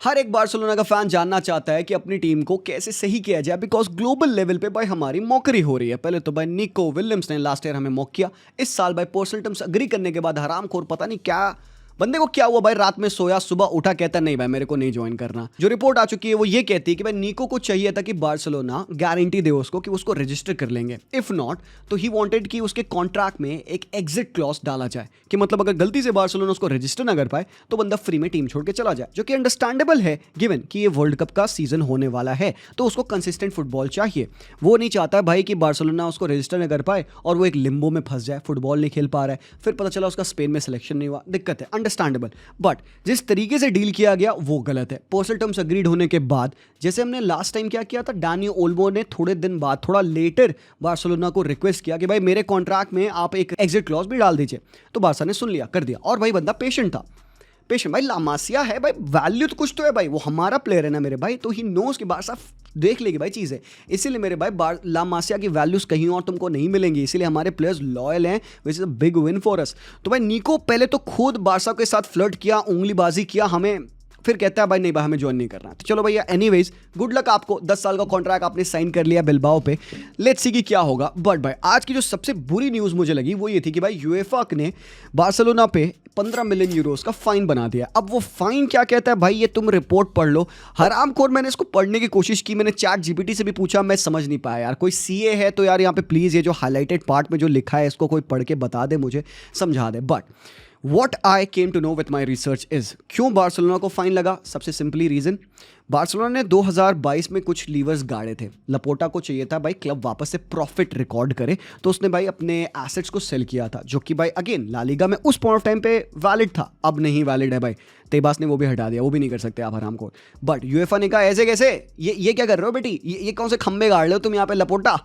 हर एक बार्सिलोना का फैन जानना चाहता है कि अपनी टीम को कैसे सही किया जाए बिकॉज ग्लोबल लेवल पे भाई हमारी मॉकरी हो रही है। पहले तो भाई निको विलियम्स ने लास्ट ईयर हमें मॉक किया। इस साल भाई पर्सनल टर्म्स अग्री करने के बाद हरामखोर पता नहीं क्या बंदे को क्या हुआ भाई, रात में सोया सुबह उठा कहता नहीं भाई मेरे को नहीं ज्वाइन करना। जो रिपोर्ट आ चुकी है वो ये कहती है कि भाई निको को चाहिए था कि बार्सिलोना गारंटी दे उसको कि उसको रजिस्टर कर लेंगे। इफ नॉट तो ही वांटेड कि उसके कॉन्ट्रैक्ट में एक एग्जिट क्लॉज डाला जाए कि मतलब अगर गलती से बार्सिलोना उसको रजिस्टर ना कर पाए तो बंदा फ्री में टीम छोड़ के चला जाए, जो कि अंडरस्टैंडेबल है गिवन कि ये वर्ल्ड कप का सीजन होने वाला है तो उसको कंसिस्टेंट फुटबॉल चाहिए। वो नहीं चाहता भाई कि बार्सिलोना उसको रजिस्टर ना कर पाए और वो एक लिम्बो में फंस जाए, फुटबॉल नहीं खेल पा रहा है, फिर पता चला उसका स्पेन में सिलेक्शन नहीं हुआ, दिक्कत है, अंडरस्टैंडेबल। बट जिस तरीके से डील किया गया वो गलत है। पर्सनल टर्म्स अग्रीड होने के बाद जैसे हमने लास्ट टाइम क्या किया था, डानी ओल्मो ने थोड़े दिन बाद थोड़ा लेटर बार्सिलोना को रिक्वेस्ट किया कि भाई मेरे कॉन्ट्रैक्ट में आप एक एग्जिट क्लॉज भी डाल दीजिए, तो बार्सा ने सुन लिया, कर दिया। और भाई बंदा पेशेंट था, पेशेंट भाई लामासिया है भाई, वैल्यू तो कुछ तो है भाई, वो हमारा प्लेयर है ना मेरे भाई, तो ही नोज कि बारसा देख लेगी भाई चीज़ें। इसीलिए मेरे भाई लामासिया की वैल्यूज कहीं और तुमको नहीं मिलेंगी, इसीलिए हमारे प्लेयर्स लॉयल हैं, which is a big win for us. तो भाई निको पहले तो खुद बारसा के साथ फ्लर्ट किया, उंगलीबाजी किया हमें, फिर कहता है भाई नहीं भाई हमें ज्वाइन नहीं करना। तो चलो भैया एनीवेज गुड लक आपको, 10 साल का कॉन्ट्रैक्ट आपने साइन कर लिया बिलबाओ पे, लेट्स सी कि क्या होगा। बट भाई आज की जो सबसे बुरी न्यूज़ मुझे लगी वो ये थी कि भाई यूएफा ने बार्सिलोना पे 15 मिलियन यूरोस का फाइन बना दिया। अब वो फाइन क्या कहता है भाई ये तुम रिपोर्ट पढ़ लो, हरामखोर। मैंने इसको पढ़ने की कोशिश की, मैंने चैट जीपीटी से भी पूछा, मैं समझ नहीं पाया यार। कोई सीए है तो यार यहाँ पे प्लीज़ ये जो हाईलाइटेड पार्ट में जो लिखा है इसको कोई पढ़ के बता दे, मुझे समझा दे। But what I came to know with my research is क्यों बार्सिलोना को फाइन लगा। सबसे सिंपली रीजन, बार्सिलोना ने 2022 में कुछ लीवर्स गाड़े थे। लपोटा को चाहिए था भाई क्लब वापस से प्रॉफिट रिकॉर्ड करे, तो उसने भाई अपने एसेट्स को सेल किया था, जो कि भाई अगेन ला लीगा में उस पॉइंट ऑफ टाइम पे वैलिड था, अब नहीं वैलिड है भाई। तेबास ने वो भी हटा दिया, वो भी नहीं कर सकते आप हराम को। बट यूएफा ने कहा ऐसे कैसे, ये क्या कर रहे हो बेटी, ये कौन से खंबे गाड़ रहे हो तुम यहाँ पे लपोटा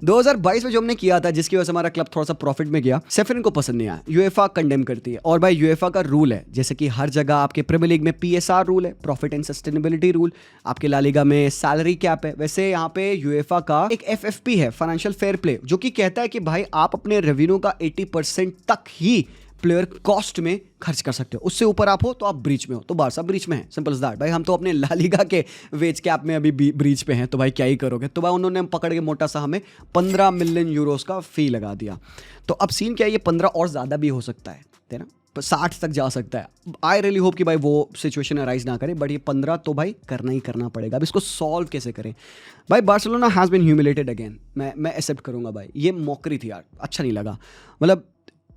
2022 में जो हमने किया था जिसकी वजह से हमारा क्लब थोड़ा सा प्रॉफिट में गया, सेफिन को पसंद नहीं आया, यूएफा कंडेम करती है। और भाई यूएफा का रूल है, जैसे कि हर जगह आपके प्रीमियर लीग में पीएसआर रूल है, प्रॉफिट एंड सस्टेनेबिलिटी रूल, आपके ला लीगा में सैलरी कैप है, वैसे यहाँ पे यूएफा का एक एफएफपी है, फाइनेंशियल फेयर प्ले, जो कि कहता है कि भाई आप अपने रेवेन्यू का 80% तक ही प्लेयर कॉस्ट में खर्च कर सकते हो, उससे ऊपर आप हो तो आप ब्रीच में हो। तो बारसा ब्रीच में है, सिंपल एज दैट। भाई हम तो अपने ला लीगा के वेज कैप में अभी ब्रीच पे हैं, तो भाई क्या ही करोगे। तो भाई उन्होंने पकड़ के मोटा सा हमें 15 मिलियन यूरोस का फी लगा दिया। तो अब सीन क्या है, ये 15 और ज़्यादा भी हो सकता है ना, 60 तक जा सकता है। आई रियली होप कि भाई वो सिचुएशन अराइज ना करे, बट ये 15 तो भाई करना ही करना पड़ेगा। अब इसको सॉल्व कैसे करें भाई, Barcelona has been humiliated again. मैं एक्सेप्ट करूंगा भाई, ये मॉकरी थी यार, अच्छा नहीं लगा। मतलब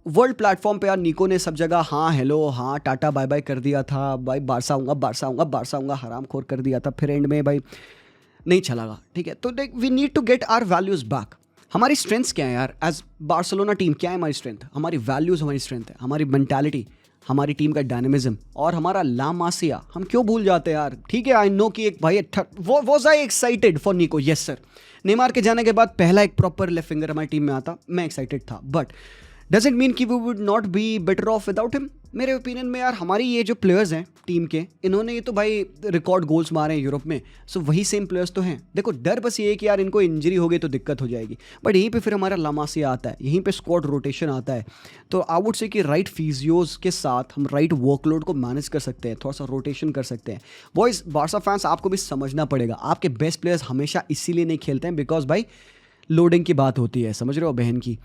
वर्ल्ड प्लेटफॉर्म पे यार निको ने सब जगह हाँ हेलो हाँ टाटा बाय बाय कर दिया था, भाई बारसा आऊँगा बारसा आऊँगा बारसा आऊँगा, हराम खोर कर दिया था, फिर एंड में भाई नहीं चलागा। ठीक है, तो we need to get our values back. हमारी स्ट्रेंथ्स क्या है यार, एज बार्सिलोना टीम क्या है हमारी स्ट्रेंथ, हमारी वैल्यूज़ हमारी स्ट्रेंथ है, हमारी मेंटालिटी, हमारी टीम का डायनेमिज्म और हमारा ला मासिया हम क्यों भूल जाते हैं यार। ठीक है, आई नो कि एक भाई was I excited for Nico, yes sir. Neymar के जाने के बाद पहला एक प्रॉपर लेफ्ट फिंगर हमारी टीम में आता, मैं एक्साइटेड था, बट डज इट मीन कि we would not be better off without him. मेरे ओपिनियन में यार हमारी ये जो प्लेयर्स हैं टीम के, इन्होंने ये तो भाई रिकॉर्ड गोल्स मारे हैं यूरोप में, सो वही सेम प्लेयर्स तो हैं। देखो डर बस ये है कि यार इनको इंजरी हो गई तो दिक्कत हो जाएगी, बट यहीं पे फिर हमारा लामासिया आता है, यहीं पे स्क्वाड रोटेशन आता है। तो आई वुड से कि राइट फिजियोज के साथ हम राइट वर्कलोड को मैनेज कर सकते हैं, थोड़ा सा रोटेशन कर सकते हैं। बॉयज बारसा फैंस आपको भी समझना पड़ेगा, आपके बेस्ट प्लेयर्स हमेशा इसीलिए नहीं खेलते हैं बिकॉज भाई लोडिंग की बात होती है, समझ रहे हो, बहन की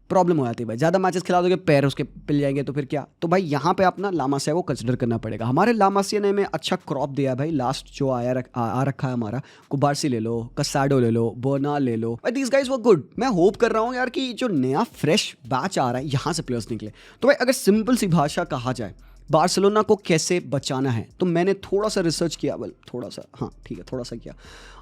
प्रॉब्लम हो जाती है भाई, ज़्यादा मैचेस खिला दोगे पैर उसके पिल जाएंगे तो फिर क्या। तो भाई यहाँ पे अपना लामासिया को कंसिडर करना पड़ेगा। हमारे लामासिया ने हमें अच्छा क्रॉप दिया है भाई, लास्ट जो आ रखा है हमारा, कुबार्सी ले लो, कसाडो ले लो, बर्नाल ले लो, भाई दीज गाइज वर गुड। मैं होप कर रहा हूँ यार कि जो नया फ्रेश बैच आ रहा है यहाँ से प्लेयर्स निकले। तो भाई अगर सिंपल सी भाषा कहा जाए बार्सिलोना को कैसे बचाना है, तो मैंने थोड़ा सा रिसर्च किया, बल थोड़ा सा, हाँ ठीक है थोड़ा सा किया,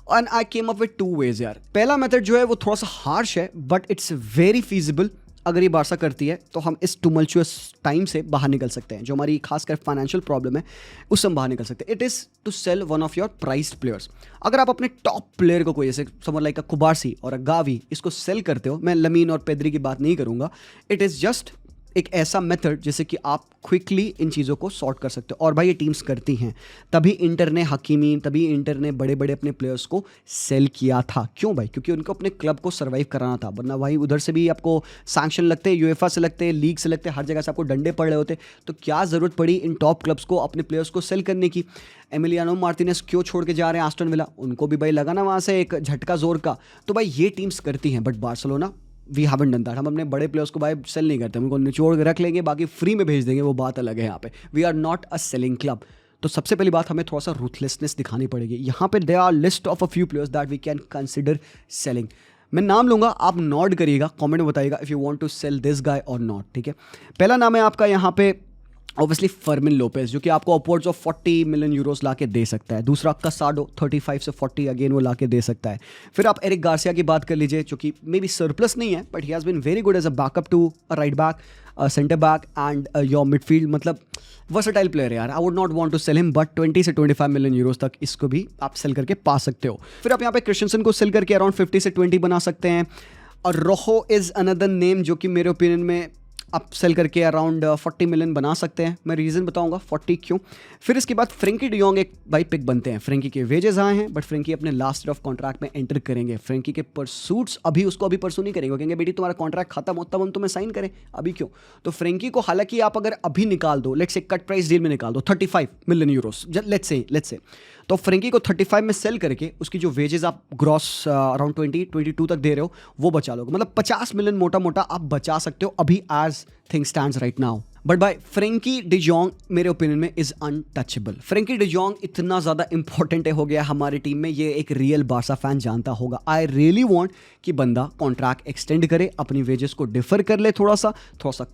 and I came up with 2 ways यार। पहला मेथड जो है वो थोड़ा सा हार्श है बट इट्स वेरी फीजिबल। अगर ये बारसा करती है तो हम इस टुमल्चुअस टाइम से बाहर निकल सकते हैं, जो हमारी खासकर फाइनेंशियल प्रॉब्लम है उससे हम बाहर निकल सकते हैं। It is to sell one of your priced players. अगर आप अपने टॉप प्लेयर को कोई जैसे समर लाइक अ कुबार्सी और अ गावी इसको सेल करते हो, मैं लमीन और पेद्री की बात नहीं करूँगा, इट इज़ जस्ट एक ऐसा मेथड जिससे कि आप क्विकली इन चीज़ों को सॉर्ट कर सकते हो, और भाई ये टीम्स करती हैं। तभी इंटर ने हकीमी, तभी इंटर ने बड़े बड़े अपने प्लेयर्स को सेल किया था। क्यों भाई? क्योंकि उनको अपने क्लब को सर्वाइव कराना था, वरना भाई उधर से भी आपको सैंक्शन लगते, यूएफए से लगते, लीग से लगते, हर जगह से आपको डंडे पड़ रहे होते। तो क्या ज़रूरत पड़ी इन टॉप क्लब्स को अपने प्लेयर्स को सेल करने की? एमिलियानो मार्टिनेज क्यों छोड़ के जा रहे हैं एस्टन विला? उनको भी भाई लगा ना वहाँ से एक झटका जोर का। तो भाई ये टीम्स करती हैं, but Barcelona we haven't done that. हम अपने बड़े प्लेयर्स को भाई सेल नहीं करते, हम उनको निचोड़ के रख लेंगे, बाकी फ्री में भेज देंगे, वो बात अलग है। यहाँ पे we are not a selling club. तो सबसे पहली बात, हमें थोड़ा सा रूथलेसनेस दिखानी पड़ेगी। यहाँ पे there are list of a few players that we can consider selling. मैं नाम लूंगा, आप नोट करिएगा, कमेंट में बताइएगा if you want to sell this guy और नॉट, ठीक है। पहला नाम है आपका यहाँ पे ऑब्वियसली फर्मिन लोपेज, जो कि आपको अपवर्ड्स ऑफ 40 मिलियन यूरोस ला के दे सकता है। दूसरा कसाडो 35 से 40 अगेन वो ला के दे सकता है। फिर आप एरिक गार्सिया की बात कर लीजिए, जो कि मे बी सरप्लस नहीं है, but he has been very good as a backup to a right back, centre back and your midfield. मतलब वर्सेटाइल प्लेयर है यार। I would not want to sell him, but 20 से 25 million Euros तक इसको भी आप सेल करके पा सकते हो। फिर आप यहाँ पे क्रिश्चियनसन को सेल करके अराउंड 50 से 20 बना सकते हैं। और रोहो इज़ अनदर नेम जो कि मेरे ओपिनियन में आप सेल करके अराउंड 40 मिलियन बना सकते हैं। मैं रीज़न बताऊंगा 40 क्यों। फिर इसके बाद फ्रेंकी डी जॉन्ग एक भाई पिक बनते हैं। फ्रेंकी के वेजेस आए हैं, बट फ्रेंकी अपने लास्ट ईयर ऑफ कॉन्ट्रैक्ट में एंटर करेंगे। फ्रेंकी के परसूट्स अभी परसू नहीं करेंगे, कहेंगे बेटी तुम्हारा कॉन्ट्रैक्ट खत्म हो तब हम तुम्हें साइन करें, अभी क्यों? तो फ्रेंकी को हालांकि आप अगर अभी निकाल दो, let's say cut price deal में निकाल दो 35 मिलियन यूरोस, लेट्स से, तो फ्रेंकी को 35 में सेल करके उसकी जो वेजेस आप ग्रॉस अराउंड 22 तक दे रहे हो वो बचा लोगे। मतलब 50 मिलियन मोटा मोटा आप बचा सकते हो अभी as thing stands right now. But भाई फ्रेंकी डी जॉन्ग मेरे ओपिनियन में is untouchable. Frenkie de Jong इतना ज़्यादा इंपॉर्टेंट हो गया हमारी टीम में, ये एक रियल बार्सा फैन जानता होगा। आई रियली वांट कि बंदा कॉन्ट्रैक्ट एक्सटेंड करे, अपनी वेजेस को डिफर कर ले, थोड़ा सा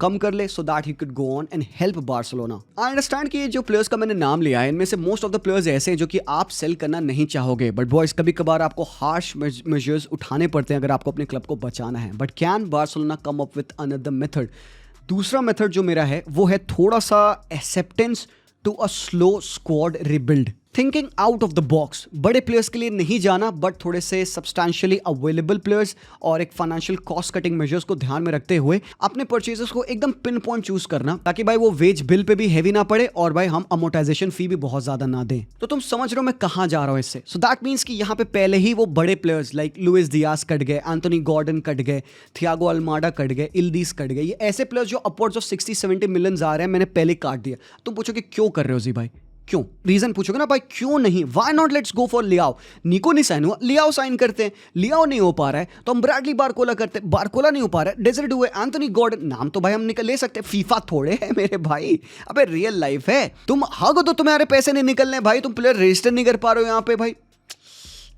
कम कर ले, so that he could go on and help Barcelona. I understand कि ये जो प्लेयर्स का मैंने नाम लिया है, इनमें से मोस्ट ऑफ द प्लेयर्स ऐसे हैं जो कि आप सेल करना नहीं चाहोगे, बट बॉयज कभी कभार आपको हार्श मेजर्स उठाने पड़ते हैं अगर आपको अपने क्लब को बचाना है। But can Barcelona come up with another method? दूसरा मेथड जो मेरा है वो है थोड़ा सा acceptance to a slow squad rebuild, thinking out of the box. बड़े प्लेयर्स के लिए नहीं जाना, बट थोड़े से सब्सटैंशियली अवेलेबल प्लेयर्स और एक फाइनेंशियल कॉस्ट कटिंग मेजर्स को ध्यान में रखते हुए अपने परचेजेस को एकदम पिन पॉइंट चूज करना, ताकि भाई वो वेज बिल पे भी हैवी ना पड़े और भाई हम अमोर्टाइजेशन फी भी बहुत ज्यादा ना दें। तो तुम समझ रहे हो मैं कहां जा रहा हूं इससे? सो दैट मीन्स कि यहाँ पे पहले ही वो बड़े players like Luis Diaz cut गए, एंथोनी गॉर्डन कट गए, थियागो अल्माडा कट गए, इल्दीज कट गए। ये ऐसे प्लेयर्स जो अपवर्ड्स ऑफ 60-70 मिलियन आ रहे हैं, मैंने पहले काट दिया। तुम पूछोगे क्यों कर रहे हो जी भाई, क्यों? रीजन पूछोगे ना भाई, क्यों नहीं? Why not let's go for Leao. Nico नहीं साइन हुआ, लियाओ साइन करते हैं। लियाओ नहीं हो पा रहा है तो हम ब्रैडली बारकोला करते हैं। बारकोला नहीं हो पा रहा है, डेजर्ट हुए, एंथोनी गॉर्डन। नाम तो भाई हम निकल ले सकते हैं, फीफा थोड़े है मेरे भाई, अबे रियल लाइफ है। तुम हग तो तुम्हारे पैसे नहीं निकलने भाई, तुम प्लेयर रजिस्टर नहीं कर पा रहे हो यहाँ पे भाई।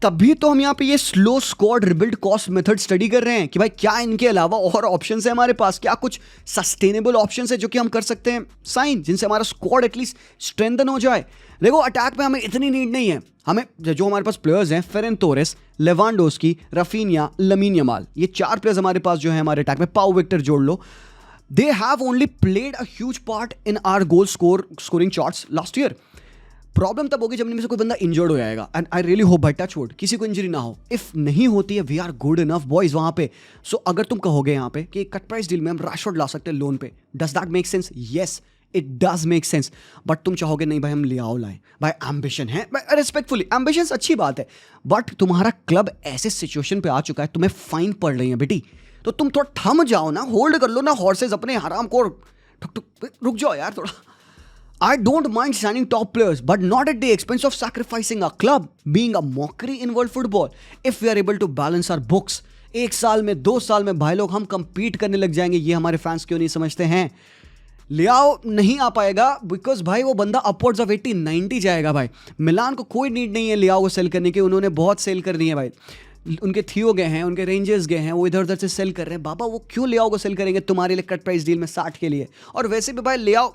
तभी तो हम यहाँ पे ये slow squad rebuild cost method study कर रहे हैं कि भाई क्या इनके अलावा और ऑप्शंस है हमारे पास, क्या कुछ सस्टेनेबल ऑप्शंस है जो कि हम कर सकते हैं साइन, जिनसे हमारा स्क्वाड एटलीस्ट स्ट्रेंथन हो जाए। देखो अटैक में हमें इतनी नीड नहीं है, हमें जो हमारे पास प्लेयर्स हैं, फेरेन Torres, Lewandowski, Raphinha, lamin Yamal, ये 4 प्लेयर्स हमारे पास जो है हमारे अटैक में, पाउ विक्टर जोड़ लो, they have only played a huge part in our goal scoring charts last year. Problem तब होगी जब इनमें से कोई बंदा इंजर्ड हो जाएगा, and I really hope by touch wood किसी को इंजरी ना हो। इफ नहीं होती है, we are good enough boys वहां पे। सो अगर तुम कहोगे यहाँ पे कि कट प्राइस डील में हम राशवर्ड ला सकते हैं लोन पे, does that make sense? Yes it does make sense. But तुम चाहोगे नहीं भाई हम लियाओ लाए, भाई एम्बिशन है, रिस्पेक्टफुली एम्बिशन अच्छी बात है, बट तुम्हारा क्लब ऐसे सिचुएशन पे आ चुका है, तुम्हें फाइन पड़ रही है बेटी, तो तुम थोड़ा थम जाओ ना, होल्ड कर लो ना हॉर्सेस अपने हराम को, रुक जाओ यार थोड़ा। I don't mind signing top players, but not at the expense of sacrificing our club, being a mockery in world football. If we are able to balance our books, 1 साल में 2 साल में भाई लोग हम compete करने लग जाएंगे। ये हमारे फैंस क्यों नहीं समझते हैं? लियाओ नहीं आ पाएगा बिकॉज भाई वो बंदा अपवर्ड्स ऑफ 80-90 जाएगा भाई। मिलान को कोई नीड नहीं है लियाओ को सेल करने की, उन्होंने बहुत सेल कर दी है भाई। उनके थियो गए हैं, उनके रेंजर्स गए हैं, वो इधर उधर से सेल कर रहे हैं। बाबा वो क्यों लियाओ को सेल करेंगे तुम्हारे लिए कट प्राइस डील में 60 के लिए? और वैसे भी भाई लियाओ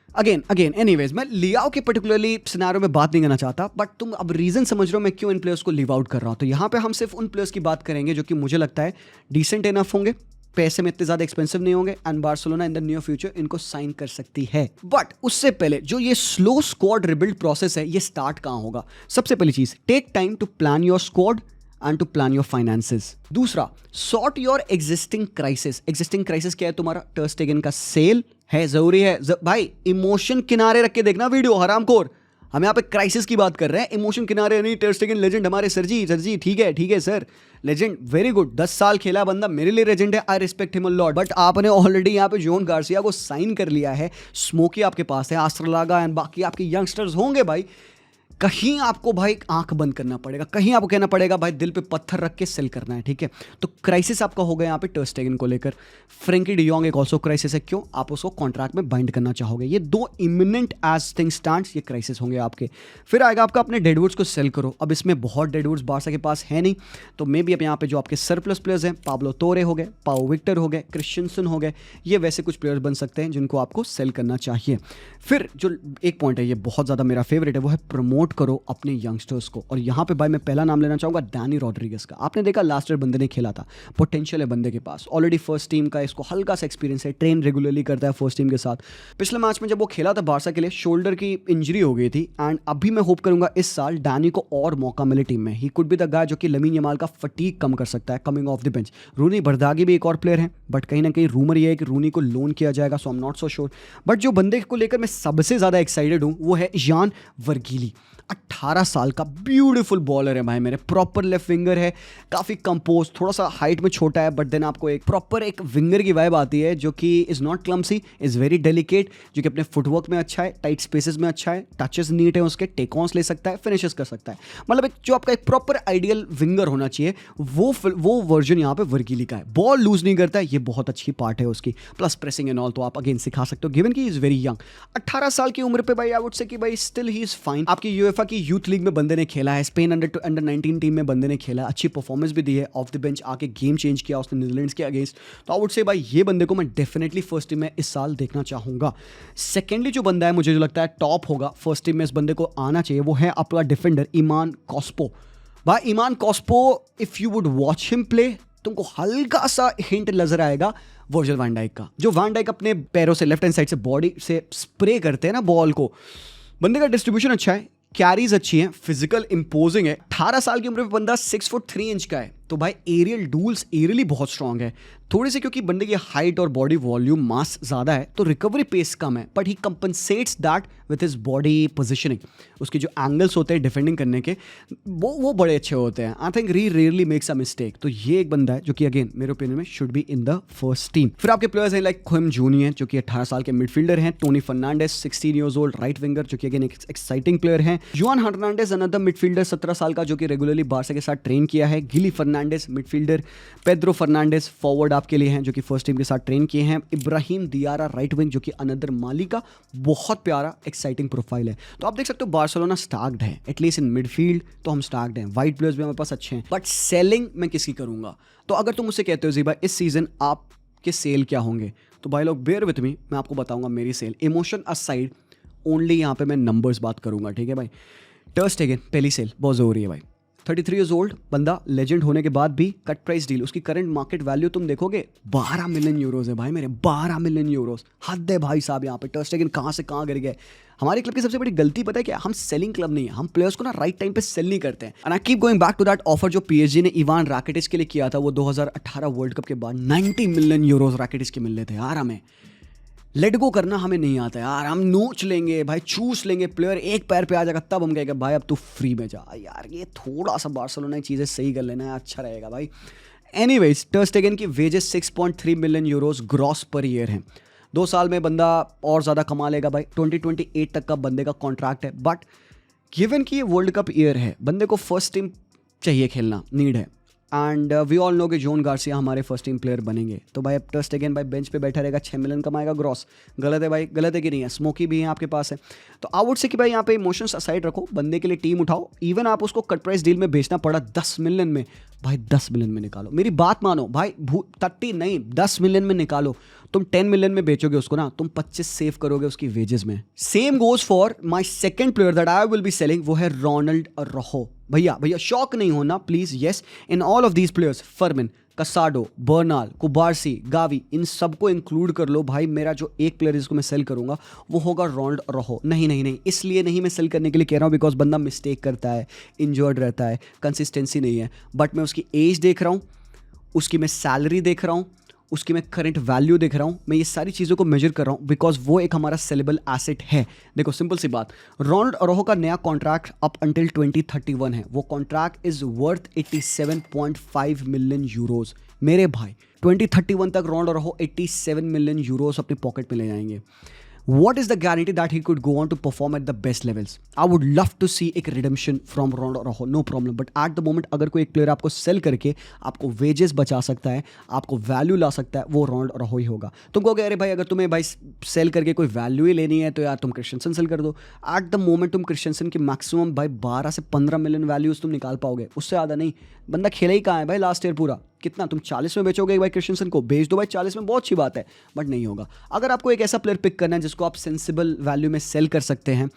अगेन एनीवेज, मैं लियाओ के पर्टिकुलरली सिनेरियो में बात नहीं करना चाहता, बट तुम अब रीजन समझ रहे हो मैं क्यों इन प्लेयर्स को लीव आउट कर रहा हूँ। तो यहाँ पे हम सिर्फ उन प्लेयर्स की बात करेंगे जो कि मुझे लगता है डिसेंट इनफ होंगे, पैसे में इतने ज्यादा एक्सपेंसिव नहीं होंगे, and Barcelona in the near future इनको साइन कर सकती है। बट उससे पहले जो ये स्लो स्क्वाड रिबिल्ड प्रोसेस है, ये स्टार्ट कहाँ होगा? सबसे पहली चीज, take time to plan your squad and to plan your finances. दूसरा, sort your existing crisis. Existing crisis क्या है तुम्हारा? टर स्टेगन का सेल है, जरूरी है भाई। इमोशन किनारे रख के देखना वीडियो, हरामखोर। हम यहाँ पे क्राइसिस की बात कर रहे हैं, इमोशन किनारे नहीं। टर स्टेगन लेजेंड हमारे सर जी ठीक है सर, लेजेंड वेरी गुड, 10 साल खेला बंदा, मेरे लिए लेजेंड है, I respect him a lot. But आपने ऑलरेडी यहाँ पे जोन गार्सिया को साइन कर लिया है, स्मोकी आपके पास है, आस्ट्रलागा एंड बाकी आपके यंगस्टर्स होंगे भाई। कहीं आपको भाई आंख बंद करना पड़ेगा, कहीं आपको कहना पड़ेगा भाई दिल पे पत्थर रख के सेल करना है, ठीक है। तो क्राइसिस आपका हो गया यहाँ पे टर स्टेगन को लेकर। फ्रैंकी डी जॉन्ग एक ऑल्सो क्राइसिस है, क्यों? आप उसको कॉन्ट्रैक्ट में बाइंड करना चाहोगे। ये दो इमिनेंट एज थिंग स्टैंड्स, ये क्राइसिस होंगे आपके। फिर आएगा आपका अपने डेडवुड्स को सेल करो। अब इसमें बहुत डेडवुड्स बार्सा के पास है नहीं, तो मे बी अब यहाँ पे जो आपके सरप्लस प्लेयर्स हैं, पाब्लो तोरे हो गए, पाओ विक्टर हो गए, क्रिश्चियनसन हो गए, ये वैसे कुछ प्लेयर्स बन सकते हैं जिनको आपको सेल करना चाहिए। फिर जो एक पॉइंट है, ये बहुत ज़्यादा मेरा फेवरेट है, वो है प्रमोट करो अपने यंगस्टर्स को। और यहाँ पे भाई मैं पहला नाम लेना चाहूँगा डैनी रॉड्रिगेज का। आपने देखा लास्ट ईयर बंदे ने खेला था, पोटेंशियल है बंदे के पास, ऑलरेडी फर्स्ट टीम का इसको हल्का सा एक्सपीरियंस है, ट्रेन रेगुलरली करता है फर्स्ट टीम के साथ। पिछले मैच में जब वो खेला था बार्सा के लिए, शोल्डर की इंजरी हो गई थी, एंड अभी मैं होप करूंगा इस साल डैनी को और मौका मिले टीम में। He could be the guy जो कि लमीन यमाल का फटीग कम कर सकता है कमिंग ऑफ द बेंच। रूनी बर्दागी भी एक और प्लेयर है, बट कहीं ना कहीं रूमर ये है कि रूनी को लोन किया जाएगा, so I am not so sure. But जो बंदे को लेकर मैं सबसे ज़्यादा एक्साइटेड हूँ वो है यान वर्गीली। 18 साल का ब्यूटीफुल बॉलर है भाई मेरे, प्रॉपर लेफ्ट विंगर है, काफ़ी कंपोज, थोड़ा सा हाइट में छोटा है, बट देन आपको एक प्रॉपर एक विंगर की वाइब आती है जो कि is not clumsy, is very delicate, जो कि अपने फुटवर्क में अच्छा है, टाइट स्पेसेस में अच्छा है, टचेस नीट है उसके, टेक ऑन्स ले सकता है, फिनिशेस कर सकता है। मतलब एक जो आपका एक प्रॉपर आइडियल विंगर होना चाहिए, वो वर्जन यहाँ पे वर्गीली का है। बॉल लूज नहीं करता है, ये बहुत अच्छी पार्ट है उसकी, प्लस प्रेसिंग एंड ऑल तो आप अगेन सिखा सकते हो, गिवन कि इज़ वेरी यंग। 18 साल की उम्र पे भाई आई वुड से कि भाई स्टिल ही इज़ फाइन। आपकी यूएफए की यूथ लीग में बंदे ने खेला है, स्पेन अंडर 19 टीम में बंदे ने खेला, अच्छी परफॉर्मेंस भी दी है, ऑफ द बेंच आके गेम चेंज किया उसने नीदरलैंड्स के अगेंस्ट। तो आई वुड से भाई ये बंदे को मैं डेफिनेटली फर्स्ट टीम में इस साल देखना चाहूँगा। सेकेंडली जो बंदा है मुझे जो लगता है टॉप होगा फर्स्ट टीम में, इस बंदे को आना चाहिए, वो है आपका डिफेंडर ईमान कॉस्पो। भाई Eman Kospo, if you would watch him play, तुमको हल्का सा हिंट नजर आएगा वर्जिल वैन डाइक का। जो वैन डाइक अपने पैरों से लेफ्ट हैंड साइड से बॉडी से स्प्रे करते हैं ना बॉल को, बंदे का डिस्ट्रीब्यूशन अच्छा है, कैरीज अच्छी हैं, फिजिकल इंपोजिंग है। 18 साल की उम्र में बंदा 6 फुट 3 इंच का है, तो भाई एरियल डूल्स एरियली बहुत स्ट्रांग है। थोड़ी सी क्योंकि बंदे की हाइट और बॉडी वॉल्यूम मास ज़्यादा है तो रिकवरी पेस कम है, but he compensates that with his body positioning. उसके जो एंगल्स होते हैं डिफेंडिंग करने के, वो बड़े अच्छे होते हैं। I think rarely makes a mistake. तो ये एक बंदा है जो कि अगेन मेरे ओपिनियन में should be in the first team. फिर आपके प्लेयर्स हैं लाइक खुम जूनियर जो कि 18 साल के मिडफील्डर हैं, Tony Fernandes 16 years old right winger जो कि अगेन एक एक्साइटिंग प्लेयर हैं, जुआन हर्नांडेज अनदर मिडफील्डर 17 साल का जो कि रेगुलरली बार्सा के साथ ट्रेन किया है, गिली Fernandes midfielder, Pedro Fernandes forward आपके लिए हैं जो कि फर्स्ट टीम के साथ ट्रेन किए हैं, इब्राहिम दियारा राइट विंग जो कि अनदर माली का बहुत प्यारा एक्साइटिंग प्रोफाइल है। तो आप देख सकते हो बार्सिलोना स्टार्क्ड है, एटलीस्ट इन मिडफील्ड तो हम स्टार्क्ड हैं, वाइट प्लेयर्स भी हमारे पास अच्छे हैं, बट सेलिंग मैं किसकी करूंगा? तो अगर तुम मुझसे कहते हो जी भाई इस सीजन आपके सेल क्या होंगे, तो भाई लोग बेयर विथ मी, मैं आपको बताऊंगा मेरी सेल। इमोशन असाइड ओनली यहाँ पे मैं नंबर्स बात करूंगा, ठीक है भाई। टर स्टेगन पहली सेल बहुत ज़रूरी है भाई, 33 ईयर्स ओल्ड बंदा, लेजेंड होने के बाद भी कट प्राइस डील, उसकी करंट मार्केट वैल्यू तुम देखोगे 12 मिलियन यूरोज है भाई मेरे, 12 मिलियन यूरोज, हद है भाई साहब। यहाँ पे टर स्टेगन कहाँ से कहाँ गिर गए। हमारे क्लब की सबसे बड़ी गलती पता है क्या? हम सेलिंग क्लब नहीं है, हम प्लेयर्स को ना राइट टाइम पे सेल नहीं करते हैं। And I keep going back to that offer जो पीएसजी ने इवान राकिटिच के लिए किया था, वो 2018 वर्ल्ड कप के बाद 90 मिलियन यूरोज राकिटिच के मिल रहे थे यार। हमें लेट गो करना हमें नहीं आता यार, हम नोच लेंगे भाई, चूस लेंगे, प्लेयर एक पैर पे आ जाएगा तब हम कहेंगे भाई अब तू फ्री में जा यार। ये थोड़ा सा बार्सिलोना की चीज़ें सही कर लेना है, अच्छा रहेगा भाई। एनीवेज टर स्टेगन की wages 6.3 million euros gross per year हैं। 2 साल में बंदा और ज़्यादा कमा लेगा भाई, 2028 तक का बंदे का कॉन्ट्रैक्ट है। बट गिवन कि ये वर्ल्ड कप ईयर है, बंदे को फर्स्ट टीम चाहिए खेलना, नीड है। एंड वी ऑल नो कि जोन गार्सिया हमारे फर्स्ट टीम प्लेयर बनेंगे, तो भाई अब टर स्टेगन भाई बेंच पे बैठा रहेगा, 6 मिलियन कमाएगा ग्रॉस। गलत है भाई, गलत है कि नहीं है? स्मोकी भी है आपके पास है। तो आई वुड से कि भाई यहाँ पे इमोशंस असाइड रखो, बंदे के लिए टीम उठाओ। इवन आप उसको कट प्राइस डील में बेचना पड़ा 10 मिलियन में, भाई 10 मिलियन में निकालो, मेरी बात मानो भाई, 30 नहीं 10 मिलियन में निकालो। तुम 10 मिलियन में बेचोगे उसको ना, तुम 25 सेव करोगे उसकी वेजेस में। Same goes for my second player that I will be selling, वो है रोनाल्ड अराउजो। भैया शॉक नहीं होना please. Yes, in all of these players Fermin Casado, Bernal, Cubarsi, Gavi, इन सबको इंक्लूड कर लो भाई। मेरा जो एक प्लेयर जिसको मैं सेल करूंगा वो होगा रोनाल्ड अराउहो। नहीं, इसलिए नहीं मैं सेल करने के लिए कह रहा हूँ बिकॉज बंदा मिस्टेक करता है, इंजर्ड रहता है, कंसिस्टेंसी नहीं है, बट मैं उसकी एज देख रहा हूँ, उसकी मैं सैलरी देख रहा हूँ, उसकी मैं करंट वैल्यू देख रहा हूँ, मैं ये सारी चीज़ों को मेजर कर रहा हूँ बिकॉज वो एक हमारा सेलेबल एसेट है। देखो सिंपल सी बात, रोनाल्ड अराउहो का नया कॉन्ट्रैक्ट अप अंटिल 2031 है। वो contract is worth 87.5 million euros. मेरे भाई 2031 तक रोनाल्ड अराउहो 87 मिलियन यूरोज अपनी पॉकेट में ले जाएंगे। What is the guarantee that he could go on to perform at the best levels? I would love to see एक redemption from Ronaldo Araujo, no problem. But at the moment अगर कोई एक player आपको cell करके आपको wages बचा सकता है, आपको वैल्यू ला सकता है, वो रोनाल्डो अराउहो ही होगा। तुम कहोगे अरे भाई अगर तुम्हें भाई सेल करके कोई वैल्यू ही लेनी है तो यार तुम क्रिश्चियनसन सेल कर दो। एट द मोमेंट तुम क्रिश्चियनसन की मैक्सिमम भाई 12 से 15 मिलियन वैल्यूज तुम निकाल पाओगे, उससे ज़्यादा नहीं। बंदा खेला ही कहाँ है भाई लास्ट ईयर पूरा, कितना तुम 40 में बेचोगे भाई क्रिश्चियनसन को? बेच दो भाई 40 में, बहुत अच्छी बात है, बट नहीं होगा। अगर आपको एक ऐसा प्लेयर पिक करना है जिसको आप सेंसिबल वैल्यू में सेल कर सकते हैं,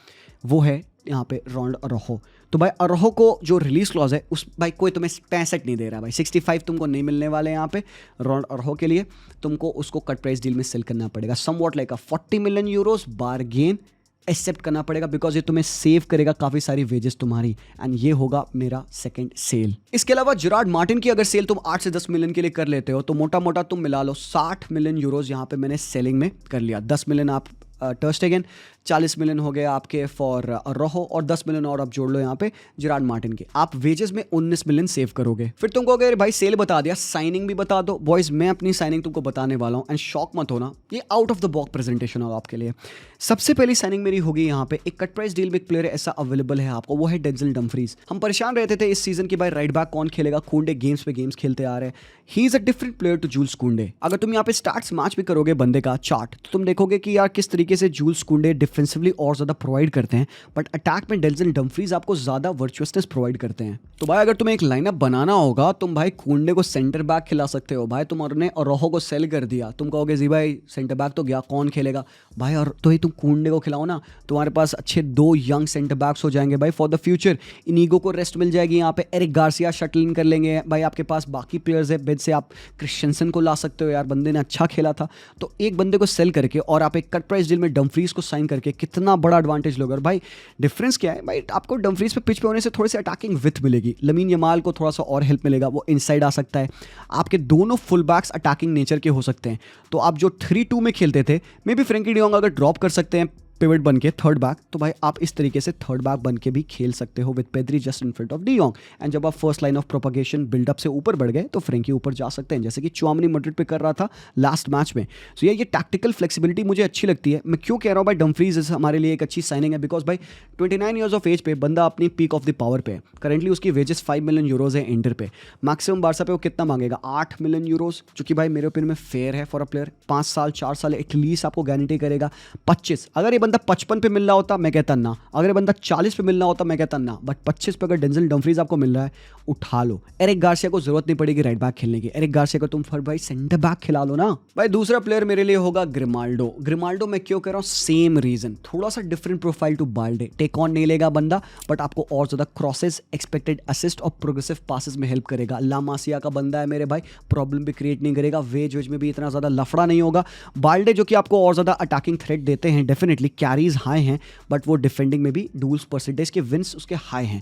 वो है यहाँ पे रोनाल्डो अराउहो। तो भाई अराउहो को जो रिलीज क्लॉज है उस भाई कोई तुम्हें 65 नहीं दे रहा भाई, 65 तुमको नहीं मिलने वाले यहाँ पे रोनाल्डो अराउहो के लिए। तुमको उसको कट प्राइस डील में सेल करना पड़ेगा, somewhat like 40 million euros bargain accept करना पड़ेगा बिकॉज ये तुम्हें सेव करेगा काफ़ी सारी वेजेस तुम्हारी, एंड ये होगा मेरा सेकंड सेल। इसके अलावा जेरार्ड मार्टिन की अगर सेल तुम 8 से 10 मिलियन के लिए कर लेते हो तो मोटा मोटा तुम मिला लो 60 मिलियन यूरोज यहाँ पे मैंने सेलिंग में कर लिया। 10 मिलियन आप टर स्टेगन, 40 मिलियन हो गए आपके फॉर अराउहो, और 10 मिलियन और आप जोड़ लो यहाँ पे जेरार्ड मार्टिन के। आप वेजेस में 19 मिलियन सेव करोगे। फिर तुम कहोगे भाई सेल बता दिया, साइनिंग भी बता दो। बॉयज मैं अपनी साइनिंग तुमको बताने वाला हूँ, एंड शॉक मत होना, ये out of the box presentation होगा आपके लिए। सबसे पहली साइनिंग मेरी होगी यहाँ पे, एक कट प्राइस डील में एक प्लेयर ऐसा अवेलेबल है आपको, वो है डेंजल डम्फ्रीज। हम परेशान रहते थे इस सीजन की भाई राइट बैक कौन खेलेगा, कुंडे गेम्स पे गेम्स खेलते आ रहे हैं। He is a different player to Jules Kounde. अगर तुम यहाँ पे स्टार्ट्स मैच भी करोगे बंदे का चार्ट, तो तुम देखोगे कि यार किस तरीके से जूल्स कुंडे डिफेंसिवली और ज़्यादा प्रोवाइड करते हैं, बट अटैक में डेंजल डम्फ्रीज आपको ज़्यादा वर्चुअसनेस प्रोवाइड करते हैं। तो भाई अगर तुम्हें एक लाइनअप बनाना होगा, तुम भाई कुंडे को सेंटर बैक खिला सकते हो। भाई तुमने अराउहो को सेल कर दिया, तुम कहोगे जी भाई सेंटर बैक तो गया, कौन खेलेगा भाई, और तो ही तुम कुंडे को खिलाओ ना, तुम्हारे पास अच्छे 2 यंग सेंटर बैक्स हो जाएंगे भाई फॉर द फ्यूचर। इनीगो को रेस्ट मिल जाएगी यहाँ पे, एरिक गार्सिया शटल इन कर लेंगे भाई, आपके पास बाकी प्लेयर्स है, बेंच से आप क्रिश्चियनसन को ला सकते हो, यार बंदे ने अच्छा खेला था। तो एक बंदे को सेल करके और आप एक कट प्राइस डील में डम्फ्रीज को साइन करके कितना बड़ा एडवांटेज लोगे। और भाई डिफरेंस क्या है भाई, आपको डम्फ्रीज पे पिच पे होने से थोड़ी सी अटैकिंग विथ मिलेगी, लमीन यमाल को थोड़ा सा और हेल्प मिलेगा, वो इनसाइड आ सकता है। आपके दोनों फुल बैक्स अटैकिंग नेचर के हो सकते हैं। तो आप जो 3-2 में खेलते थे, मे बी फ्रैंकी डियोंग अगर ड्रॉप कर सकते हैं पिवट बन के थर्ड बैक, तो भाई आप इस तरीके से थर्ड बैक बन के भी खेल सकते हो with Pedri just in front of de Jong. And जब आप first line of propagation buildup से ऊपर बढ़ गए तो फ्रैंकी ऊपर जा सकते हैं, जैसे कि चुआमनी मैड्रिड पे कर रहा था लास्ट मैच में। सो ये टैक्टिकल फ्लेक्सिबिलिटी मुझे अच्छी लगती है। मैं क्यों कह रहा हूँ भाई डम्फ्रीज हमारे लिए एक अच्छी साइनिंग है, बिकॉज भाई 29 ईयर्स ऑफ एज पे बंदा अपनी पीक ऑफ द पावर पे है। करंटली उसकी वेजेस 5 मिलियन यूरोज है इंटर पे। मैक्सिमम बारसा पे वो कितना मांगेगा, 8 मिलियन यूरोज, जो कि भाई मेरे ओपिनियन में फेयर है फॉर अ प्लेयर। 5 साल 4 साल एटलीस्ट आपको गारंटी करेगा। 25 अगर ये बंदा 55 पे मिल रहा होता मैं कहता ना, अगर ये बंदा 40 पे मिलना होता मैं कहता ना, बट 25 पे अगर डेंजल डम्फ्रीज आपको मिल रहा है उठा लो। एरिक गार्सिया को जरूरत नहीं पड़ेगी राइट बैक खेलने की, एरिक गार्सिया को तुम फिर भाई सेंटर बैक खिला लो ना। भाई दूसरा प्लेयर मेरे लिए होगा ग्रिमाल्डो। ग्रिमाल्डो मैं क्यों कह रहा हूँ, सेम रीजन, थोड़ा सा different profile to Balde. Take on नहीं लेगा बंदा, बट आपको और ज्यादा क्रॉसेस, एक्सपेक्टेड असिस्ट और प्रोग्रेसिव पासेस में हेल्प करेगा। ला मासिया का बंदा है मेरे भाई, प्रॉब्लम भी क्रिएट नहीं करेगा, वेज में भी इतना ज्यादा लफड़ा नहीं होगा। बाल्डे जो कि आपको और ज्यादा अटैकिंग थ्रेट देते हैं, डेफिनेटली कैरीज हाई हैं, बट वो डिफेंडिंग में भी डूल्स परसेंटेज के विंस उसके हाई हैं।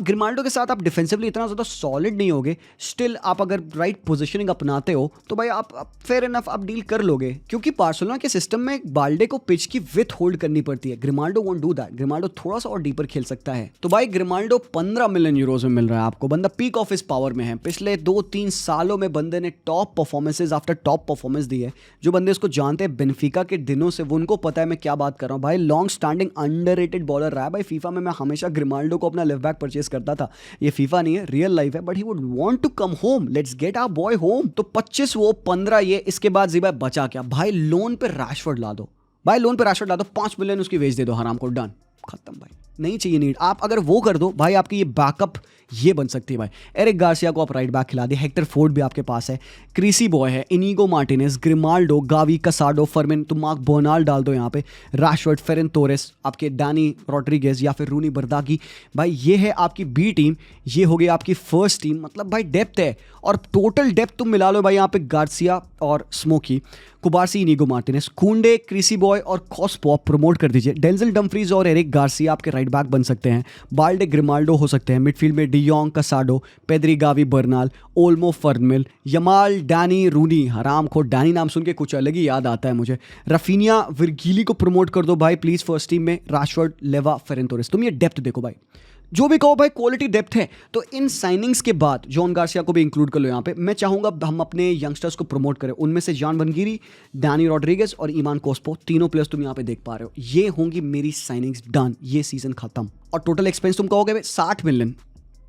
ग्रिमाल्डो के साथ आप डिफेंसिवली इतना ज़्यादा सॉलिड नहीं होगे, स्टिल आप अगर राइट पोजीशनिंग अपनाते हो तो भाई आप फेयर इनफ आप डील कर लोगे, क्योंकि बार्सिलोना के सिस्टम में बाल्डे को पिच की विथ होल्ड करनी पड़ती है। Grimaldo won't do that, Grimaldo थोड़ा सा और डीपर खेल सकता है। तो भाई ग्रिमाल्डो 15 मिलियन यूरोज में मिल रहा है आपको, बंदा पीक ऑफ इस पावर में है। पिछले 2-3 सालों में बंदे ने top performances after top performance दी है। जो बंदे उसको जानते हैं बेनफिका के दिनों से, वो उनको पता है मैं क्या बात कर रहा हूँ। भाई लॉन्ग स्टैंडिंग अंडररेटेड बॉलर रहा है भाई। फीफा में मैं हमेशा ग्रिमाल्डो को अपना लेफ्ट बैक परचेज करता था। ये फीफा नहीं है, रियल लाइफ है, but he would want to come home, let's get our boy home. तो 25 वो 15 ये, इसके बाद जी भाई बचा क्या भाई, लोन पे रैशफोर्ड ला दो भाई, लोन पे रैशफोर्ड ला दो, 5 मिलियन उसकी वेच दे दो हराम को, डन खत्म भाई, नहीं चाहिए नीड। आप अगर वो कर दो भाई, आपकी ये बैकअप ये बन सकती है भाई। एरिक गार्सिया को आप राइट बैक खिला दिए, हेक्टर फोर्ड भी आपके पास है, क्रीसी बॉय है, Inigo Martinez, Grimaldo, Gavi, कसाडो, Fermin, तुम मार्क बोनाल डाल दो यहाँ पे, राशवर्ड, फेरन तोरेस, आपके डैनी रॉड्रिगेज या फिर रूनी बर्दागी। भाई ये है आपकी बी टीम, ये हो गई आपकी फर्स्ट टीम। मतलब भाई डेप्थ है, और टोटल डेप्थ तुम मिला लो भाई यहाँ पे गार्सिया और स्मोकी, कुबार्सी, इनिगो मार्टिनेज, कुंडे, क्रीसी बॉय और कॉस्पो आप प्रमोट कर दीजिए। डेंजल डम्फ्रीज और एरिक गार्सिया आपके राइट बैक बन सकते हैं, बाल्डे, ग्रिमाल्डो हो सकते हैं, मिडफील्ड में de Jong, Casado, Pedri, Gavi, Bernal, Olmo, Fermin, Yamal, Dani, Rooney, हराम खो, डैनी नाम सुन के कुछ अलग ही याद आता है मुझे, रफीनिया, विर्गीली को प्रमोट कर दो भाई प्लीज फर्स्ट टीम में, राशवर्ड, लेवा, फेरन तोरेस। तुम ये डेप्थ देखो भाई, जो भी कहो भाई क्वालिटी डेप्थ है। तो इन साइनिंग्स के बाद जॉन गार्सिया को भी इंक्लूड कर लो यहाँ पे। मैं चाहूंगा हम अपने यंगस्टर्स को प्रमोट करें, उनमें से जॉन वनगिरी, डैनी रॉड्रिगेज और ईमान कोस्पो, तीनों प्लेयर्स तुम यहाँ पे देख पा रहे हो। ये होंगी मेरी साइनिंग्स डन, ये सीजन खत्म। और टोटल एक्सपेंस तुम कहोगे 60 मिलियन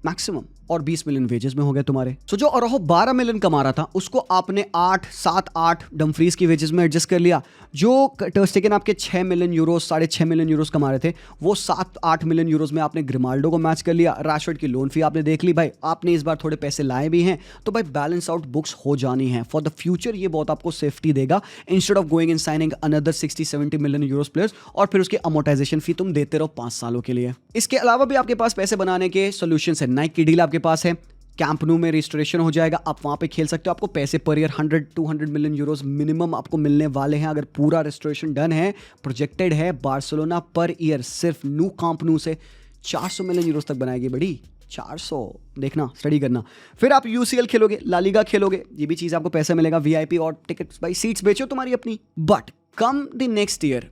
मैक्सिमम, और 20 मिलियन वेजेस में हो गए तुम्हारे। सो जो अरोहो 12 मिलियन कमा रहा था उसको आपने 7-8 डम्फ्रीज की वेजेस में एडजस्ट कर लिया। जो टर स्टेगन आपके 6 मिलियन यूरोस, 6.5 मिलियन यूरोस कमा रहे थे, वो 7-8 मिलियन यूरोस में आपने ग्रिमाल्डो को मैच कर लिया। राशवर्ड की लोन फी आपने देख ली भाई, आपने इस बार थोड़े पैसे लाए भी हैं, तो भाई बैलेंस आउट बुक्स हो जानी है फॉर द फ्यूचर। ये बहुत आपको सेफ्टी देगा instead of going and signing another 60-70 million Euros players, और फिर उसकी अमोर्टाइजेशन फी तुम देते रहो 5 सालों के लिए। इसके अलावा भी आपके पास पैसे बनाने के सोल्यूशन है। नाइक की डील आपके पास है, कैंप न्यू में रिस्टोरेशन हो जाएगा, आप वहां पे खेल सकते हो। आपको पैसे per year 100-200 million Euros minimum आपको मिलने वाले हैं अगर पूरा रिस्टोरेशन डन है, प्रोजेक्टेड है। बार्सिलोना पर ईयर सिर्फ न्यू कैंप न्यू से 400 मिलियन यूरोस तक बनाएगी बड़ी, 400, देखना स्टडी करना। फिर आप यूसीएल खेलोगे, ला लीगा खेलोगे, ये भी चीज़ आपको पैसा मिलेगा, वीआईपी और टिकट्स भाई, सीट्स बेचो तुम्हारी अपनी। But come the next year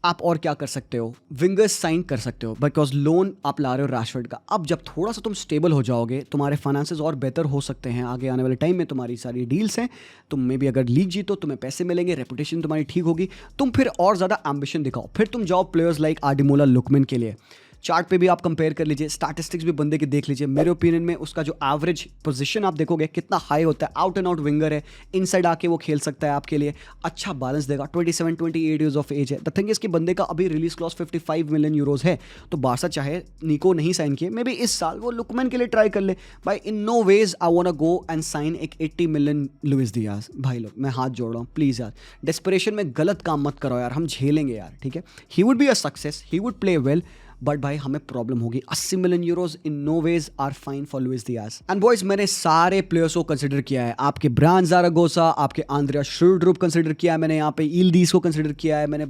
आप और क्या कर सकते हो, विंगर्स साइन कर सकते हो, बिकॉज लोन आप ला रहे हो रैशवर्ड का। अब जब थोड़ा सा तुम स्टेबल हो जाओगे, तुम्हारे फाइनेंसेस और बेहतर हो सकते हैं आगे आने वाले टाइम में, तुम्हारी सारी डील्स हैं, तुम में भी अगर लीग जीतो तुम्हें पैसे मिलेंगे, रेपुटेशन तुम्हारी ठीक होगी, तुम फिर और ज़्यादा एम्बिशन दिखाओ, फिर तुम जाओ प्लेयर्स लाइक आडिमोला लुकमैन के लिए। चार्ट पे भी आप कंपेयर कर लीजिए, स्टैटिस्टिक्स भी बंदे के देख लीजिए। मेरे ओपिनियन में उसका जो एवरेज पोजीशन आप देखोगे कितना हाई होता है, आउट एंड आउट विंगर है, इनसाइड आके वो खेल सकता है आपके लिए, अच्छा बैलेंस देगा। 27-28 ईयर्स ऑफ एज है। द थिंग इसकी बंदे का अभी रिलीज क्लॉज 55 मिलियन यूरोज है, तो बारसा चाहे निको नहीं साइन किए, मे बी इस साल वो लुकमैन के लिए ट्राई कर ले। भाई in no ways I want to go and sign एक 80 मिलियन लुइस दियाज। भाई लोग मैं हाथ जोड़ रहा हूँ, प्लीज़ यार डेस्परेशन में गलत काम मत करो यार, हम झेलेंगे यार, ठीक है। He would be a success, he would play well, but भाई हमें प्रॉब्लम होगी। 80 million euros in no ways are fine for Luis Diaz. And boys मैंने सारे प्लेयर्स को कंसिडर किया है, आपके ब्रांड ज़ारागोसा, आपके आंद्रिया शुल्ड्रूप कंसिडर किया है मैंने, यहाँ पे इल्दीज को कंसिडर किया है मैंने,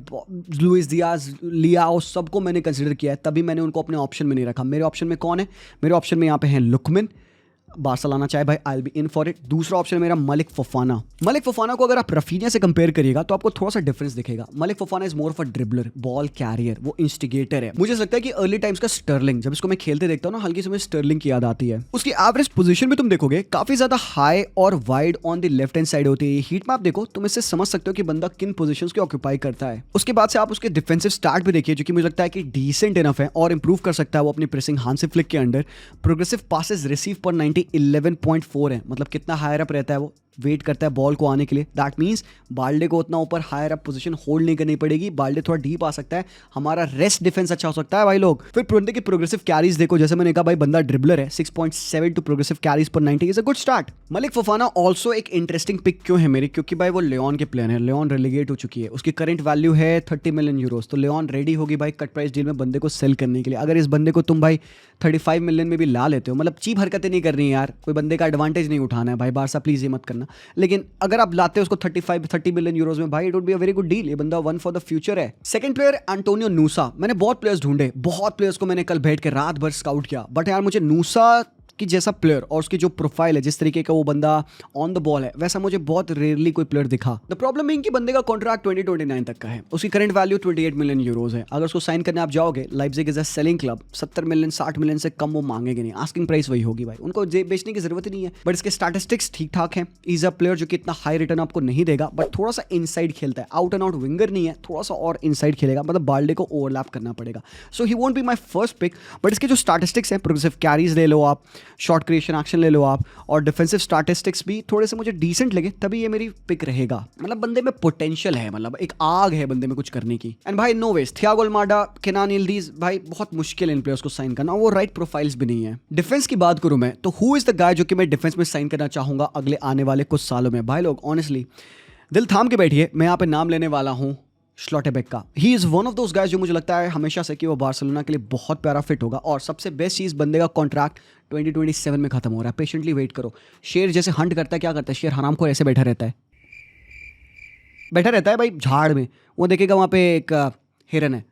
लुइस दियाज, लियाओ, सबको मैंने कंसिडर किया है, तभी मैंने उनको अपने ऑप्शन में नहीं रखा। मेरे ऑप्शन में कौन है, मेरे ऑप्शन में यहाँ पे हैं लुकमैन, बारसा लाना चाहे भाई आई will be in for it. दूसरा ऑप्शन मेरा मलिक फोफाना। मलिक फोफाना को अगर आप रफीनिया से कंपेयर करिएगा तो आपको थोड़ा सा डिफरेंस दिखेगा। Malick Fofana is more of a dribbler, ball carrier, वो इंस्टिगेटर है। मुझे लगता है कि अर्ली टाइम्स का स्टर्लिंग, जब इसको मैं खेलते देखता हूँ ना, हल्की से मुझे स्टर्लिंग की याद आती है। उसकी एवरेज पोजीशन भी तुम देखोगे काफी ज्यादा हाई और wide on the left hand side होती है। हीट मैप देखो तुम इससे समझ सकते हो कि बंदा किन पोजीशंस को ऑक्यूपाई करता है। उसके बाद से आप उसके डिफेंसिव स्टार्ट भी देखिए, जो कि मुझे लगता है कि डिसेंट इनफ है और इंप्रूव कर सकता है वो अपनी प्रेसिंग हांसी फ्लिक के अंडर। प्रोग्रेसिव पासेस रिसीव पर 90 11.4 है, मतलब कितना हायर अप रहता है वो, वेट करता है बॉल को आने के लिए। दैट मीन्स बाल्डे को उतना ऊपर हायर अप पोजीशन होल्ड नहीं करनी पड़ेगी, बाल्डे थोड़ा डीप आ सकता है, हमारा रेस्ट डिफेंस अच्छा हो सकता है भाई लोग। फिर बंदे की प्रोग्रेसिव कैरीज देखो, जैसे मैंने कहा भाई बंदा ड्रिबलर है, 6.7 टू प्रोग्रेसिव कैरीज पर 90 is a good start. Malik Fofana also एक इंटरेस्टिंग पिक क्यों है मेरी, क्योंकि भाई वो लियोन के प्लेयर है, लियोन रेलीगेट हो चुकी है, उसकी करंट वैल्यू है 30 मिलियन यूरोस, तो लियोन रेडी होगी भाई कट प्राइस डील में बंदे को सेल करने के लिए। अगर इस बंदे को तुम भाई 35 मिलियन में भी ला लेते हो, मतलब चीप हरकतें नहीं करनी है यार, कोई बंदे का एडवांटेज नहीं उठाना है भाई, बारसा प्लीज ये मत करना, लेकिन अगर आप लाते हो उसको 30 मिलियन यूरोस में, भाई it would be a very good deal, ये बंदा वन फॉर द फ्यूचर है। Second player Antonio नूसा। मैंने बहुत प्लेयर्स ढूंढे, बहुत प्लेयर्स को मैंने कल बैठ के रात भर स्काउट किया, बट यार मुझे नूसा कि जैसा प्लेयर और उसकी जो प्रोफाइल है, जिस तरीके का वो बंदा ऑन द बॉल है, वैसा मुझे बहुत रेयरली कोई प्लेयर दिखा। द प्रॉब्लम है कि बंदे का कॉन्ट्रैक्ट 2029 तक का है, उसकी करंट वैल्यू 28 मिलियन यूरोज है। अगर उसको साइन करने आप जाओगे, Leipzig is a selling club, 70 million 60 million से कम वो मांगेंगे नहीं, आस्किंग प्राइस वही होगी भाई, उनको बेचने की जरूरत ही नहीं है। बट इसके स्टैटिस्टिक्स ठीक ठाक है, इज अ प्लेयर जो कि इतना हाई रिटर्न आपको नहीं देगा, बट थोड़ा सा इनसाइड खेलता है, आउट एंड आउट विंगर नहीं है, थोड़ा सा और इनसाइड खेलेगा, मतलब बाल्डे को ओवरलैप करना पड़ेगा। So he won't be my first pick, but इसके जो स्टैटिस्टिक्स हैं, प्रोग्रेसिव कैरीज ले लो आप, शॉट क्रिएशन एक्शन ले लो आप, और डिफेंसिव स्टैटिस्टिक्स भी थोड़े से मुझे डिसेंट लगे, तभी ये मेरी पिक रहेगा। मतलब बंदे में पोटेंशियल है, मतलब एक आग है बंदे में कुछ करने की। एंड भाई no waste, Thiago Almada, Kenan Yildiz, भाई बहुत मुश्किल है इन प्लेयर्स को साइन करना, वो राइट प्रोफाइल्स भी नहीं है। डिफेंस की बात करूं मैं तो हु इज द गाय जो कि मैं डिफेंस में साइन करना चाहूंगा अगले आने वाले कुछ सालों में। भाई लोग ऑनेस्टली दिल थाम के बैठिए, मैं यहाँ पे नाम लेने वाला हूँ स्लॉटेबेक का। He is one of those guys जो मुझे लगता है हमेशा से कि वो बार्सिलोना के लिए बहुत प्यारा फिट होगा। और सबसे बेस्ट चीज़, बंदे का कॉन्ट्रैक्ट 2027 में खत्म हो रहा है। पेशेंटली वेट करो। शेर जैसे हंट करता है, क्या करता है शेर, हराम को ऐसे बैठा रहता है भाई झाड़ में, वो देखेगा वहाँ पे एक हिरन है,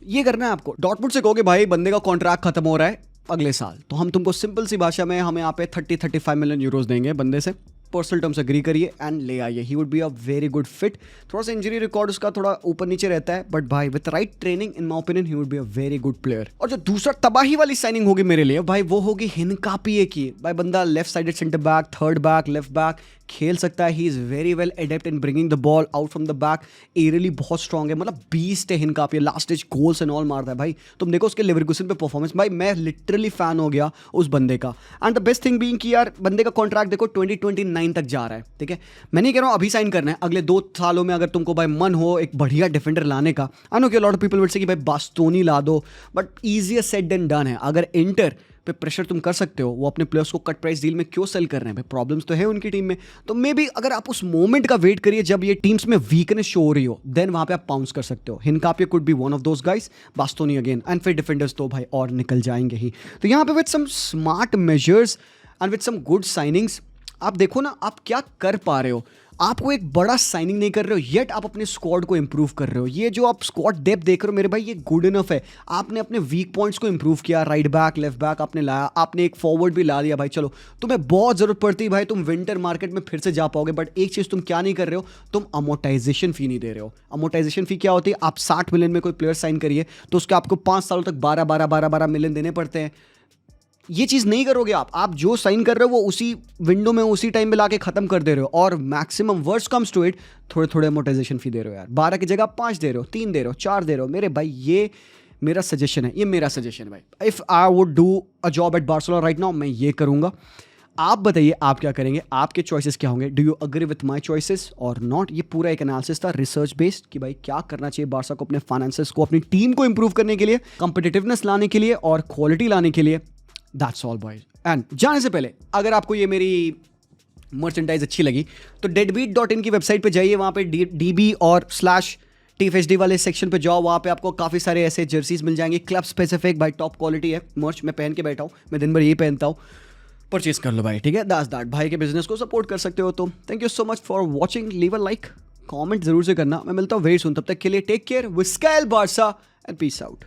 ये करना है आपको। डॉर्टमुंड से कहोगे भाई बंदे का कॉन्ट्रैक्ट खत्म हो रहा है अगले साल, तो हम तुमको सिंपल सी भाषा में हम यहाँ पे 30-35 मिलियन यूरोज देंगे बंदे से। पर्सनल टर्म्स एग्री करिए एंड ले आइए। ही would be a very good fit. थोड़ा सा इंजरी रिकॉर्ड उसका थोड़ा ऊपर नीचे रहता है, बट भाई with right training in my opinion he would be a very good player. और जो दूसरा तबाही वाली साइनिंग होगी मेरे लिए भाई, वो होगी हिनकापी की। भाई बंदा left sided centre back, third back, left back खेल सकता है। He is very well adept in bringing the ball out from the back. Aerially बहुत स्ट्रॉन्ग है, मतलब बीस्ट है Hincapie. Last stage goals and all मारता है भाई। तुम देखो उसके लेवरकुसन पे परफॉर्मेंस, भाई मैं लिटरली फैन हो गया उस बंदे का। And the best thing being कि यार बंदे का कॉन्ट्रैक्ट देखो 2029 तक जा रहा है, ठीक है। मैं नहीं कह रहा हूँ अभी साइन करना है, अगले 2 सालों में अगर तुमको भाई मन हो एक बढ़िया डिफेंडर लाने का। आई नो कि lot of people will say कि भाई बास्तोनी ला दो, but easier said than done है। अगर इंटर पे प्रेशर तुम कर सकते हो, वो अपने प्लेयर्स को कट प्राइस डील में क्यों सेल कर रहे हैं भाई, प्रॉब्लम्स तो है उनकी टीम में। तो मे बी अगर आप उस मोमेंट का वेट करिए जब ये टीम्स में वीकनेस शो हो रही हो, देन वहां पे आप पाउंस कर सकते हो। Hincapie could be one of those guys, Bastoni again, and फिर डिफेंडर्स तो भाई और निकल जाएंगे ही। तो यहाँ पे with some smart measures and with some good signings आप देखो ना आप क्या कर पा रहे हो। आपको एक बड़ा साइनिंग नहीं कर रहे हो, येट आप अपने स्क्वाड को इंप्रूव कर रहे हो। ये जो आप स्क्वाड डेप्थ देख रहे हो मेरे भाई, ये गुड इनफ है। आपने अपने वीक पॉइंट्स को इंप्रूव किया, राइट बैक, लेफ्ट बैक आपने लाया, आपने एक फॉरवर्ड भी ला दिया भाई। चलो तुम्हें बहुत जरूरत पड़ती है भाई, तुम विंटर मार्केट में फिर से जा पाओगे, बट एक चीज़ तुम क्या नहीं कर रहे हो, तुम अमोटाइजेशन फी नहीं दे रहे हो। अमोटाइजेशन फी क्या होती है, आप 60 मिलियन में कोई प्लेयर साइन करिए तो उसके आपको 5 सालों तक 12 मिलियन देने पड़ते हैं। ये चीज़ नहीं करोगे आप जो साइन कर रहे हो वो उसी विंडो में उसी टाइम पे लाके खत्म कर दे रहे हो, और maximum worst comes to it थोड़े थोड़े अमोर्टाइजेशन फी दे रहे हो यार। 12 की जगह 5 दे रहे हो, 3 दे रहे हो, 4 दे रहे हो। मेरे भाई ये मेरा सजेशन है, भाई। If I would do a job eight Barcelona right now, मैं ये करूँगा। आप बताइए आप क्या करेंगे, आपके चॉइसेस क्या होंगे, do you agree with my choices और नॉट। ये पूरा एक एनालिसिस था रिसर्च बेस्ड कि भाई क्या करना चाहिए बार्सा को अपने फाइनेंसेस को, अपनी टीम को इंप्रूव करने के लिए, कंपिटिटिवनेस लाने के लिए और क्वालिटी लाने के लिए। That's all boys. एंड जाने से पहले अगर आपको ये मेरी मर्चेंडाइज अच्छी लगी तो deadbeat.in की वेबसाइट पे जाइए, वहाँ पे DB और /TFHD वाले सेक्शन पे जाओ, वहाँ पे आपको काफ़ी सारे ऐसे जर्सीज मिल जाएंगे क्लब स्पेसिफिक, भाई टॉप क्वालिटी है मर्च। मैं पहन के बैठा हूँ, मैं दिन भर यही पहनता हूँ, परचेज कर लो भाई, ठीक है। दैट भाई के बिजनेस को सपोर्ट कर सकते हो। तो thank you so much for watching, leave a like, comment जरूर से करना। मैं मिलता हूँ वेरी सुन, तब तक के लिए take care, Visca el Barca and peace out.